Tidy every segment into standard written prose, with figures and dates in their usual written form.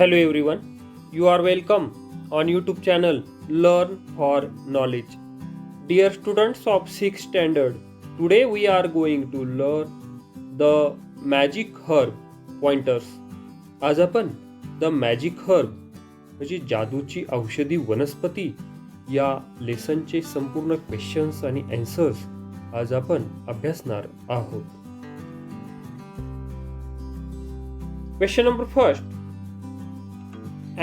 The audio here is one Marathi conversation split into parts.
Hello everyone, you are welcome on YouTube channel Learn for Knowledge. Dear students of 6th standard, today we are going to learn the magic herb pointers. आज आपण द मॅजिक हर्ब म्हणजे जादूची औषधी वनस्पती या लेसनचे संपूर्ण क्वेश्चन्स आणि आन्सर्स आज आपण अभ्यासणार आहोत. Question number first.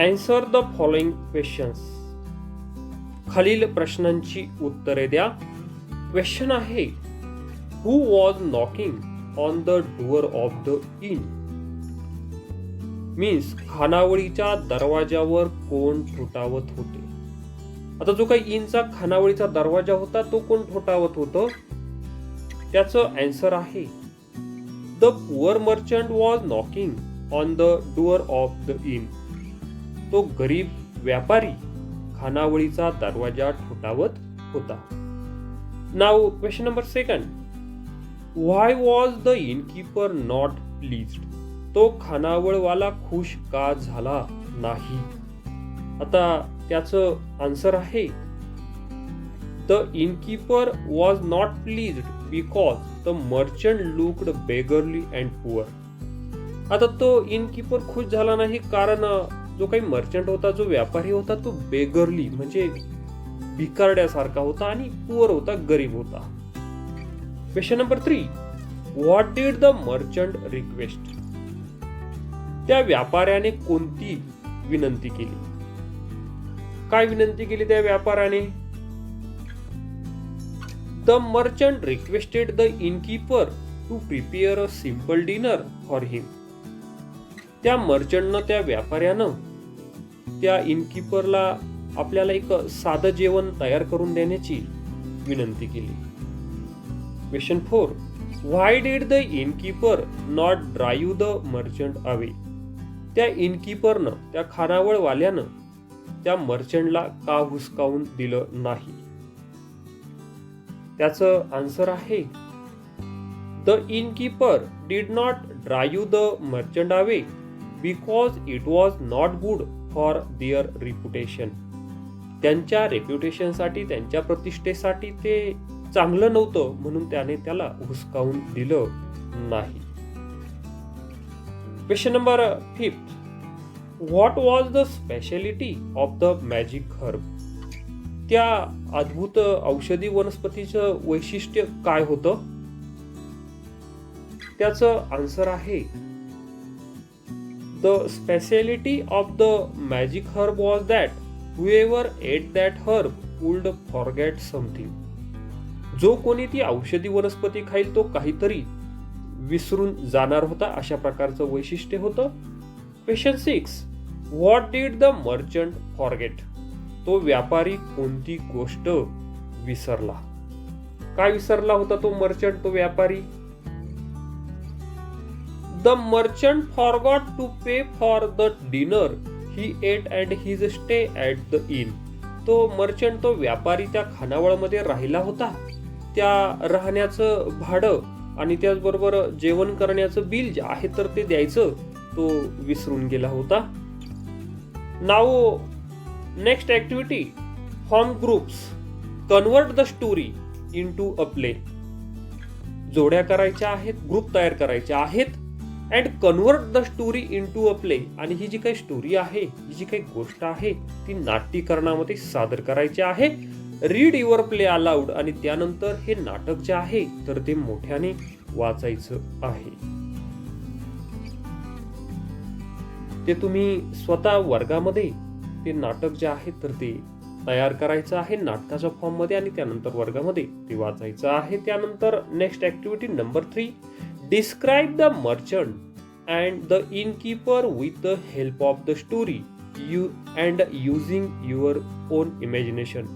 Answer the following questions. खालील प्रश्नांची उत्तरे द्या. क्वेश्चन आहे, Who was knocking on the door of the inn? Means खानावळीच्या दरवाजावर कोण ठोठावत होते. आता जो काही इनचा खानावळीचा दरवाजा होता तो कोण ठोठावत होतं, त्याचं आन्सर आहे the poor merchant was knocking on the door of the inn. तो गरीब व्यापारी खानावळीचा दरवाजा ठोठावत होता. Now question number second. Why was the innkeeper not pleased? तो खानावळवाला खुश का झाला नाही? आता त्याचं आन्सर आहे the innkeeper was not pleased because the merchant looked beggarly and poor. आता तो इनकीपर खुश झाला नाही कारण जो काही मर्चंट होता, जो व्यापारी होता, तो बेगरली म्हणजे भिकारड्यासारखा होता आणि पुअर होता, गरीब होता. Question number 3. What did the merchant request? त्या व्यापाऱ्याने कोणती विनंती केली? काय विनंती केली त्या व्यापाऱ्याने? The merchant requested the innkeeper to prepare a simple dinner for him. त्या मर्चंटनं, त्या व्यापाऱ्यानं त्या इनकीपरला आपल्याला एक साधं जेवण तयार करून देण्याची विनंती केली. Question 4. Why did the innkeeper not drive the merchant away? त्या इनकीपरनं, त्या खानावळवाल्यानं त्या मर्चंटला का हुसकावून दिलं नाही? त्याचं आन्सर आहे the innkeeper did not drive the merchant away because it was not good for their reputation. त्यांच्या रेप्युटेशनसाठी, त्यांच्या प्रतिष्ठेसाठी ते चांगलं नव्हतं म्हणून त्याने त्याला हुसकावून दिलं नाही. Question number 5. What was the speciality of the magic herb? त्या अद्भुत औषधी वनस्पतीचं वैशिष्ट्य काय होतं? त्याचं आन्सर आहे the speciality of the magic herb was that whoever ate that herb would forget something. जो कोणी ती औषधी वनस्पती खाईल तो काहीतरी विसरून जाणार होता, अशा प्रकारचं वैशिष्ट्य होतं. Question 6. What did the merchant forget? तो व्यापारी कोणती गोष्ट विसरला? काय विसरला होता तो मर्चंट, तो व्यापारी? The merchant forgot to pay for the dinner he ate and his stay at the inn. तो मर्चंट, तो व्यापारी त्या खानावळमध्ये राहिला होता. त्या राहण्याचं भाडं आणि त्याचबरोबर जेवण करण्याचं बिल जे आहे तर ते द्यायचं तो विसरून गेला होता. Now next activity. Form groups. Convert the story into a play. जोड्या करायच्या आहेत, ग्रुप तयार करायचे आहेत and convert the story into a play. आणि ही जी काही स्टोरी आहे, ही जी काही गोष्ट आहे ती नाट्यीकरणामध्ये सादर करायची आहे. Read your play allowed. आणि त्यानंतर हे नाटक जे आहे तर ते मोठ्याने वाचायचं आहे. ते तुम्ही स्वतः वर्गामध्ये ते नाटक जे आहे तर ते तयार करायचं आहे नाटकाच्या फॉर्म मध्ये आणि त्यानंतर वर्गामध्ये ते वाचायचं आहे. त्यानंतर next activity number 3. Describe the merchant and the innkeeper with the help of the story and using your own imagination.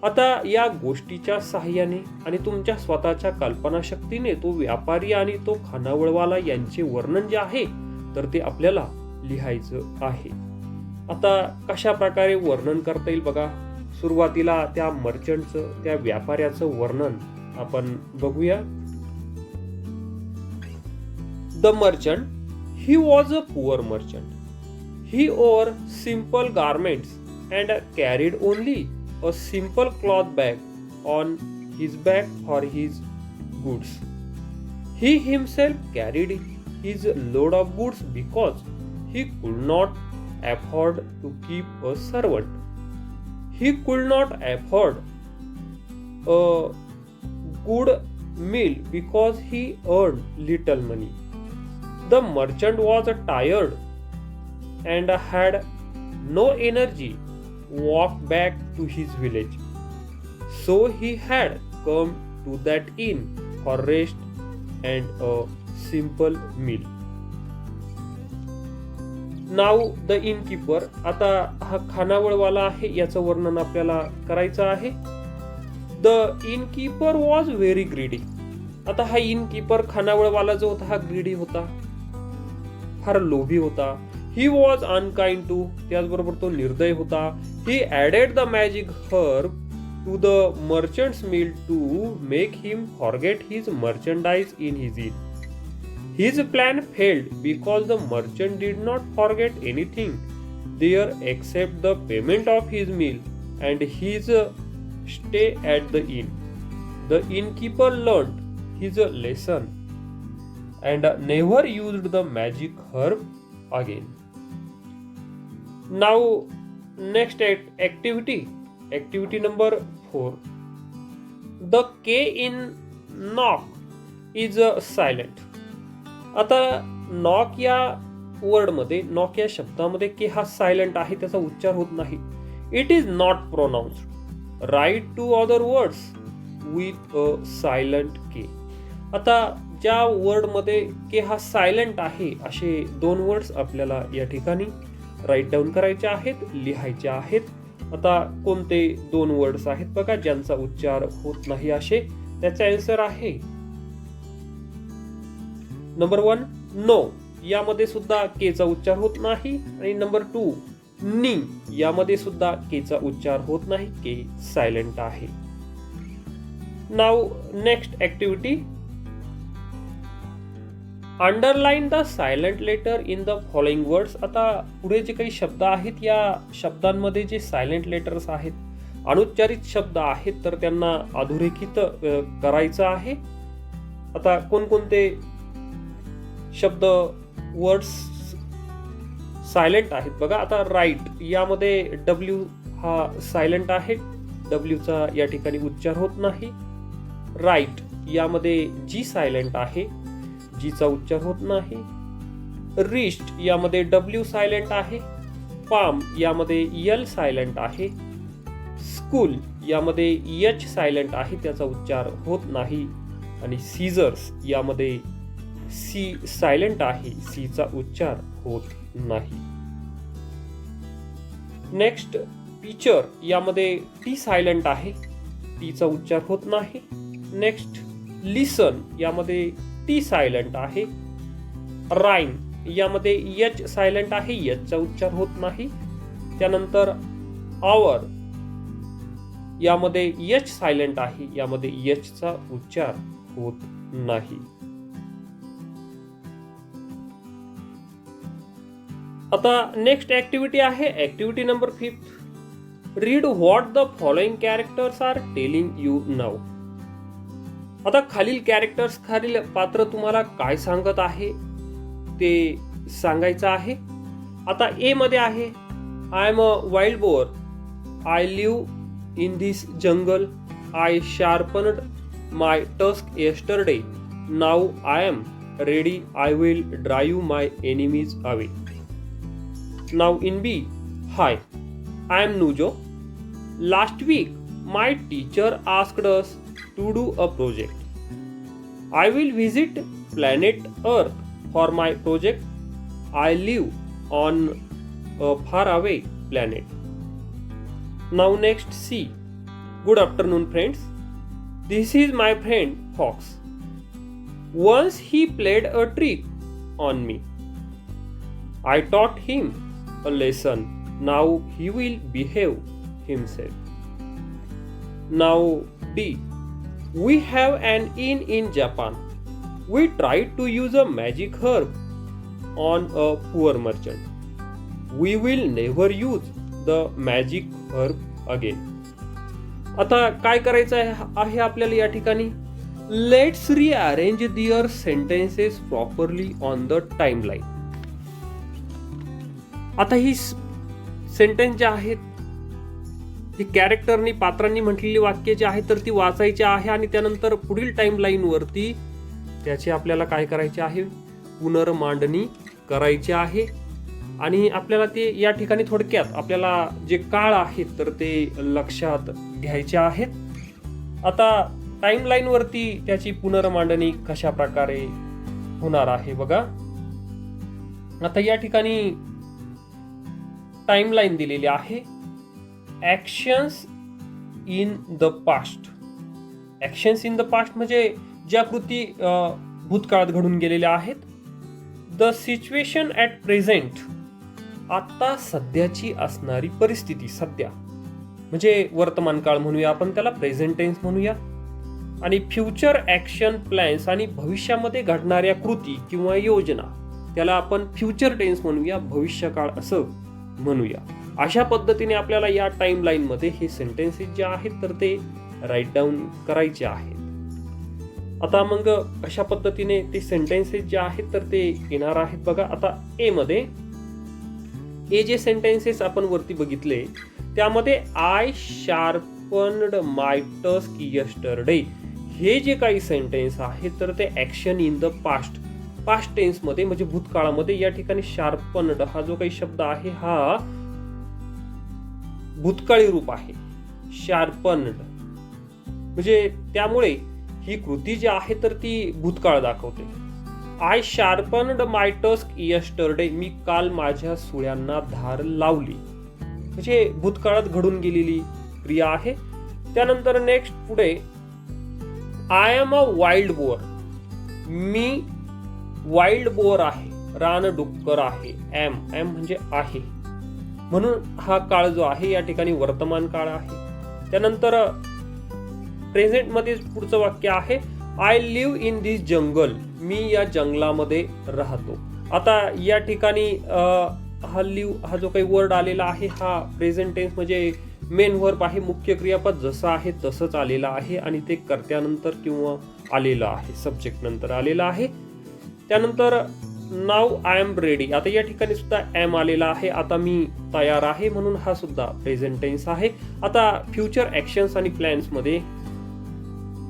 आता या गोष्टीच्या सहाय्याने आणि तुमच्या स्वतःच्या कल्पनाशक्तीने तो व्यापारी आणि तो खानावळवाला यांचे वर्णन जे आहे तर ते आपल्याला लिहायचं आहे. आता कशा प्रकारे वर्णन करता येईल बघा. सुरुवातीला त्या मर्चंटचं, त्या व्यापाऱ्याचं वर्णन आपण बघूया. The merchant, he was a poor merchant. He wore simple garments and carried only a simple cloth bag on his back for his goods. He himself carried his load of goods because he could not afford to keep a servant. He could not afford a good meal because he earned little money. The merchant was tired and had no energy to walk back to his village. So he had come to that inn for rest and a simple meal. नाव द इनकीपर. आता हा खानावळवाला आहे, याचं वर्णन आपल्याला करायचं आहे. The innkeeper was very greedy. आता हा इनकीपर खानावळवाला जो होता हा ग्रीडी होता, फार लोभी होता. ही वॉज अनकाइंड टू, त्याचबरोबर तो निर्दय होता. He added the magic herb to the merchant's meal to make him forget his merchandise in his inn. His plan failed because the merchant did not forget anything there except the payment of his meal and his stay at the inn. The innkeeper learned his lesson and never used the magic herb again. Now, next activity number 4. The K in knock is silent. आता नॉक या वर्डमध्ये, नॉक या शब्दामध्ये के हा सायलेंट आहे, त्याचा उच्चार होत नाही. It is not pronounced. Write two other words with a silent K. आता ज्या वर्डमध्ये के हा सायलेंट आहे असे 2 वर्ड्स आपल्याला या ठिकाणी राईट डाऊन करायचे आहेत, लिहायचे आहेत. आता कोणते 2 वर्ड्स आहेत बघा ज्यांचा उच्चार होत नाही असे. त्याचा आन्सर आहे नंबर 1 नो. यामध्ये सुद्धा केचा उच्चार होत नाही. आणि नंबर 2 नी. यामध्ये सुद्धा केचा उच्चार होत नाही, के सायलेंट आहे. Now next activity. Underline the silent letter in the following words. आता पुढे जे काही शब्द आहेत या शब्दांमध्ये जे सायलेंट लेटर्स आहेत, अनुच्चारित शब्द आहेत, तर त्यांना अधोरेखित करायचं आहे. आता कोणकोणते शब्द वर्ड्स सायलेंट आहेत बघा. आता राईट यामध्ये डब्ल्यू हा सायलेंट आहे, डब्ल्यूचा या ठिकाणी उच्चार होत नाही. राईट यामध्ये जी सायलेंट आहे, जीचा उच्चार होत नाही. रिस्ट यामध्ये डब्ल्यू सायलेंट आहे. पाम यामध्ये यल सायलेंट आहे. स्कूल यामध्ये एच सायलेंट आहे, त्याचा उच्चार होत नाही. आणि सीझर्स यामध्ये सी सायलेंट आहे, सीचा उच्चार होत नाही. नेक्स्ट टीचर यामध्ये टी सायलेंट आहे, टीचा उच्चार होत नाही. नेक्स्ट लिसन यामध्ये टी सायलेंट आहे. राईन यामध्ये एच सायलेंट आहे, एचचा उच्चार होत नाही. त्यानंतर आवर यामध्ये एच सायलेंट आहे, यामध्ये एचचा उच्चार होत नाही. आता नेक्स्ट ऍक्टिव्हिटी आहे activity number 5. Read what the following characters are telling you now. आता खालील कॅरेक्टर्स, खालील पात्र तुम्हाला काय सांगत आहे ते सांगायचं आहे. आता ए मध्ये आहे I am a wild boar, I live in this jungle, I sharpened my tusk yesterday, now I am ready, I will drive my enemies away. Now in B, hi, I am Nujo. Last week, my teacher asked us to do a project. I will visit planet Earth for my project. I live on a faraway planet. Now next C. Good afternoon, friends. This is my friend Fox. Once he played a trick on me. I taught him a lesson. Now he will behave himself. Now D. We have an inn in Japan. We tried to use a magic herb on a poor merchant. We will never use the magic herb again. आता काय करायचं आहे आपल्याला या ठिकाणी? Let's rearrange their sentences properly on the timeline. आता ही सेंटेन्स जे आहेत, ही कॅरेक्टरनी पात्रांनी म्हटलेली वाक्य जे आहेत तर ती वाचायची आहे आणि त्यानंतर पुढील टाइमलाईन वरती त्याची आपल्याला काय करायचे आहे? पुनर्मांडणी करायची आहे. आणि आपल्याला ते या ठिकाणी थोडक्यात आपल्याला जे काळ आहेत तर ते लक्षात घ्यायचे आहेत. आता टाइमलाईन वरती त्याची पुनर्मांडणी कशा प्रकारे होणार आहे बघा. आता या ठिकाणी टाइमलाईन दिलेली आहे. Actions in the past. Actions in the past म्हणजे ज्या कृती भूतकाळात घडून गेलेल्या आहेत. The situation at present. आता सध्याची असणारी परिस्थिती, सध्या म्हणजे वर्तमान काळ म्हणूया आपण त्याला, प्रेझेंट टेन्स म्हणूया. आणि फ्युचर ऍक्शन प्लॅन्स आणि भविष्यामध्ये घडणाऱ्या कृती किंवा योजना त्याला आपण फ्युचर टेन्स म्हणूया, भविष्यकाळ असं म्हणूया. अशा पद्धतीने आपल्याला या टाइमलाईन मध्ये हे सेंटेन्सेस जे आहेत तर ते राईट डाऊन करायचे आहेत. आता मग अशा पद्धतीने ते सेंटेन्सेस जे आहेत तर ते येणार आहेत बघा. आता ए मध्ये जे सेंटेन्सेस आपण वरती बघितले त्यामध्ये I sharpened my tusk yesterday हे जे काही सेंटेन्स आहे तर ते action in the past tense मध्ये म्हणजे भूतकाळामध्ये या ठिकाणी शार्पन्ड हा जो काही शब्द आहे हा भूतकाळी रूप आहे. शार्पन्ड म्हणजे त्यामुळे ही कृती जी आहे तर ती भूतकाळ दाखवते. I sharpened my tusk yesterday. मी काल माझ्या सुळ्यांना धार लावली म्हणजे भूतकाळात घडून गेलेली क्रिया आहे. त्यानंतर नेक्स्ट पुढे I am a wild bore. Me wild boar आहे, रानडुक्कर आहे. एम म्हणजे आहे म्हणून हा काळ जो आहे या ठिकाणी वर्तमान काळ आहे. त्यानंतर प्रेझेंट मध्ये पुढचं वाक्य आहे आय लिव्ह इन दिस जंगल. मी या जंगलामध्ये राहतो. आता या ठिकाणी हा लिव्ह हा जो काही वर्ड आलेला आहे हा प्रेझेंट टेन्स म्हणजे मेन वर्ब आहे. मुख्य क्रियापद जसं आहे तसंच आलेलं आहे आणि ते कर्त्यानंतर किंवा आलेलं आहे, सब्जेक्ट नंतर आलेलं आहे. त्यानंतर नाव आय एम रेडी. आता या ठिकाणी सुद्धा एम आलेला आहे. आता मी तयार आहे म्हणून हा सुद्धा प्रेझेंट टेन्स आहे. आता फ्युचर ऍक्शन्स आणि प्लॅन्स मध्ये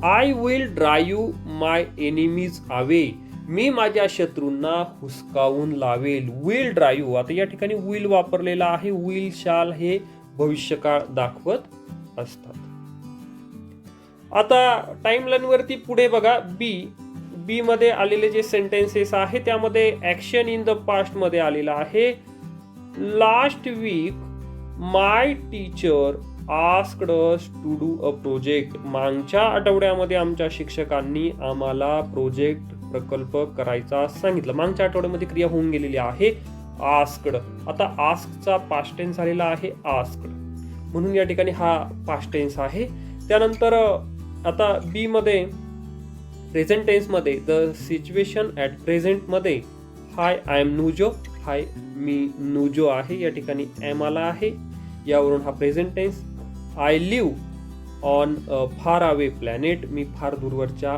I will drive my enemies away. मी माझ्या शत्रूंना हुसकावून लावेल. विल ड्राईव्ह आता या ठिकाणी विल वापरलेला आहे. विल शाल हे भविष्यकाळ दाखवत असतात. आता टाइमलाईन वरती पुढे बघा बी मध्ये आलेले जे सेंटेन्सेस आहे त्यामध्ये ऍक्शन इन द पास्ट मध्ये आलेला आहे. Last week my teacher asked us to do a project. मागच्या आठवड्यामध्ये आमच्या शिक्षकांनी आम्हाला प्रोजेक्ट प्रकल्प करायचा सांगितलं. मागच्या आठवड्यामध्ये क्रिया होऊन गेलेली आहे आस्क्ड. आता आस्कचा पास्ट टेन्स आलेला आहे आस्क्ड म्हणून या ठिकाणी हा पास्ट टेन्स आहे. त्यानंतर आता बी मध्ये प्रेझेंट टेन्स मध्ये द सिच्युएशन ॲट प्रेझेंट मध्ये हाय आय एम नुजो. हाय मी नुजो आहे. या ठिकाणी एम आला आहे यावरून हा present tense. I live on a far away planet. मी फार दूरवरच्या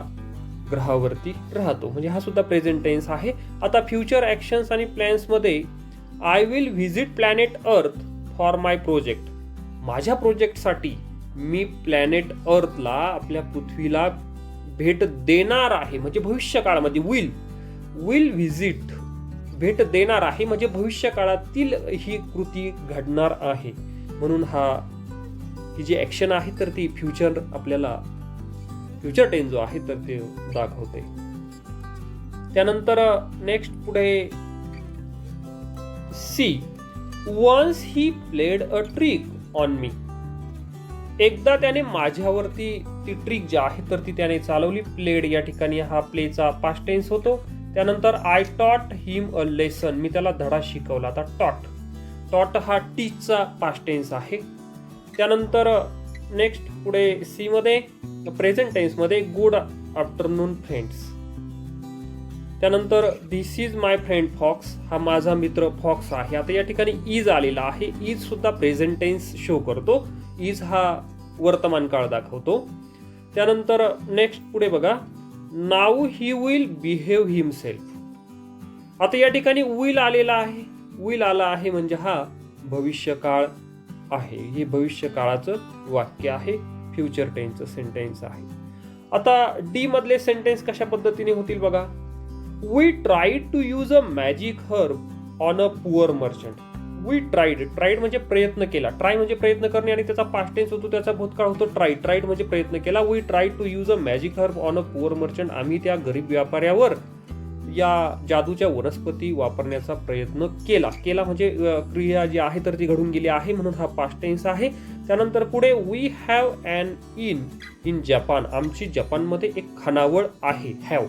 ग्रहावरती राहतो म्हणजे हा सुद्धा प्रेझेंट टेन्स आहे. आता फ्युचर ऍक्शन्स आणि प्लॅन्स मध्ये I will visit planet earth for my project. माझ्या प्रोजेक्टसाठी मी प्लॅनेट अर्थला आपल्या पृथ्वीला भेट देणार आहे म्हणजे भविष्य काळामध्ये विल व्हिजिट भेट देणार आहे म्हणजे भविष्य काळातील ही कृती घडणार आहे म्हणून ही जी ऍक्शन आहे तर ती फ्युचर आपल्याला फ्युचर टेन्स जो आहे तर ते दाखवते. त्यानंतर नेक्स्ट पुढे C once he played a trick on me. एकदा त्याने माझ्यावरती ती ट्रिक जी आहे तर ती त्याने चालवली. प्लेड या ठिकाणी हा प्लेचा पास्ट टेन्स होतो. त्यानंतर आय टॉट हिम अ लेसन. मी त्याला धडा शिकवला. आता टॉट हा टीचचा पास्ट टेन्स आहे. त्यानंतर नेक्स्ट पुढे सी मध्ये प्रेझेंट टेन्स मध्ये गुड आफ्टरनून फ्रेंड्स. त्यानंतर दिस इज माय फ्रेंड फॉक्स, हा माझा मित्र फॉक्स आहे. आता या ठिकाणी इज आलेला आहे. इज सुद्धा प्रेझेंट टेन्स शो करतो. इज हा वर्तमान काळ दाखवतो. त्यानंतर नेक्स्ट पुढे बघा, now he will behave himself. आता या ठिकाणी विल आलेला आहे. विल आला आहे म्हणजे हा भविष्यकाळ आहे. हे भविष्य काळाचं वाक्य आहे, फ्युचर टेन्सचं सेंटेन्स आहे. आता डी मधले सेंटेन्स कशा पद्धतीने होतील बघा. We tried to use a magic herb on a poor merchant. We tried, tried म्हणजे प्रयत्न केला. ट्राय म्हणजे प्रयत्न करणे आणि त्याचा पास्ट टेन्स होतो, त्याचा भूतकाळ होतो ट्राईड. ट्राईड म्हणजे प्रयत्न केला. We tried to use a magic herb on a poor merchant. आम्ही त्या गरीब व्यापाऱ्यावर या जादूच्या वनस्पती वापरण्याचा प्रयत्न केला. केला म्हणजे क्रिया जी आहे तर ती घडून गेली आहे, म्हणून हा पास्ट टेन्स आहे. त्यानंतर पुढे we have an in Japan. आमची जपानमध्ये एक खानावळ आहे. हॅव.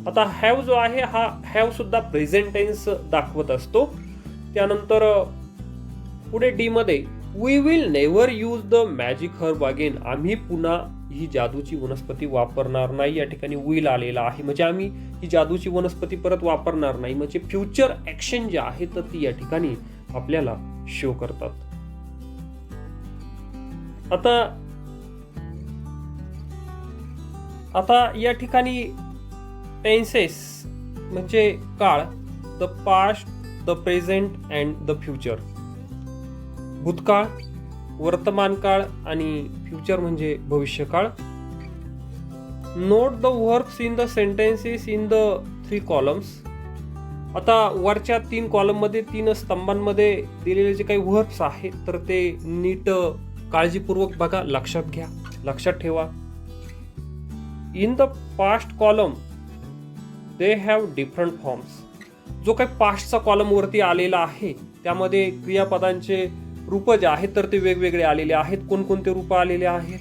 आता हॅव जो आहे हा हॅव सुद्धा प्रेझेंट टेन्स दाखवत असतो. त्यानंतर पुढे डी मध्ये we will never use the magic herb again. आम्ही पुन्हा ही जादूची वनस्पती वापरणार नाही. या ठिकाणी विल आलेला आहे म्हणजे आम्ही ही जादूची वनस्पती परत वापरणार नाही. म्हणजे फ्युचर ऍक्शन जी आहे तर ती या ठिकाणी आपल्याला शो करतात. आता या ठिकाणी टेन्सेस म्हणजे काळ, the past, the present and the future. भूतकाळ, वर्तमान काळ आणि फ्युचर म्हणजे भविष्यकाळ. Note the verbs in the sentences in the 3 columns. आता वरच्या 3 कॉलम मध्ये 3 स्तंभांमध्ये दिलेले जे काही वर्ब्स आहेत तर ते नीट काळजीपूर्वक बघा, लक्षात घ्या, लक्षात ठेवा. In the past column they have different forms. जो काही पास्टचा कॉलम वरती आलेला आहे त्यामध्ये क्रियापदांचे रूप जे आहेत तर ते वेगवेगळे आलेले आहेत. कोणकोणते रूप आलेले आहेत?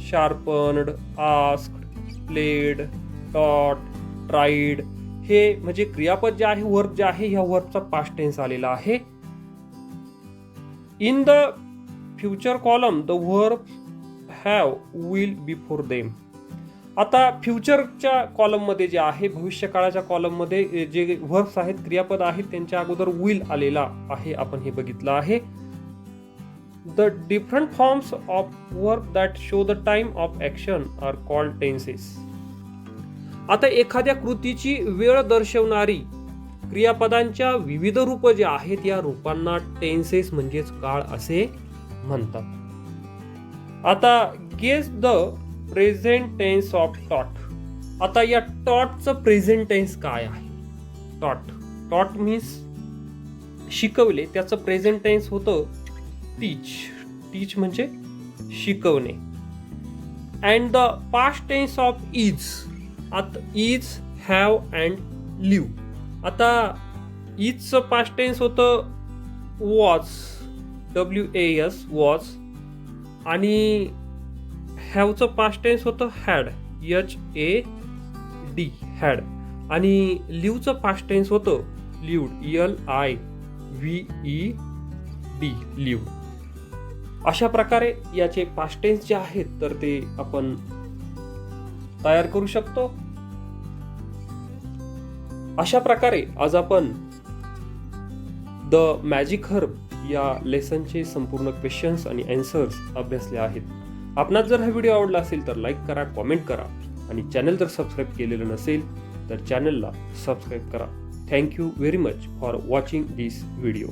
शार्पन्ड, आस्क्ड, प्लेड, टॉट, ट्राईड. हे म्हणजे क्रियापद जे आहे, वर्ब जे आहे, ह्या वर्बचा पास्ट टेन्स आलेला आहे. In the future column the verb have will before them. आता फ्युचरच्या कॉलम मध्ये जे आहे, भविष्य काळाच्या कॉलम मध्ये जे वर्ब्स आहेत, क्रियापद आहेत, त्यांच्या अगोदर विल आलेला आहे. आपण हे बघितलं आहे. The different forms of verb that show the time of action are called tenses. आता एखाद्या कृतीची वेळ दर्शवणारी क्रियापदांच्या विविध रूप जे आहेत या रूपांना टेन्सेस म्हणजेच काळ असे म्हणतात. आता guess the present tense of taught. आता या टॉटचं प्रेझेंट टेन्स काय आहे? टॉट मीन्स शिकवले, त्याचं प्रेझेंट टेन्स होतं टीच म्हणजे शिकवणे. And the past tense of is. आता इज, हॅव अँड लिव्ह. आता इजचं पास्ट टेन्स होतं वॉज, WAS वॉज. आणि हॅवचं पास्ट टेन्स होतं हॅड, HAD हॅड. आणि लिव्हचं पास्ट टेन्स होतं लिव्ड, LIVED लिव्ड. अशा प्रकारे याचे पास्ट टेन्स जे आहेत तर ते आपण तयार करू शकतो. अशा प्रकारे आज आपण द मॅजिक हर्ब या लेसनचे संपूर्ण क्वेश्चन्स आणि आन्सर्स अभ्यासले आहेत. आपणास जर हा व्हिडिओ आवडला असेल तर लाईक करा, कॉमेंट करा आणि चॅनल जर सबस्क्राईब केलेलं नसेल तर चॅनलला सबस्क्राईब करा. Thank you very much for watching this video.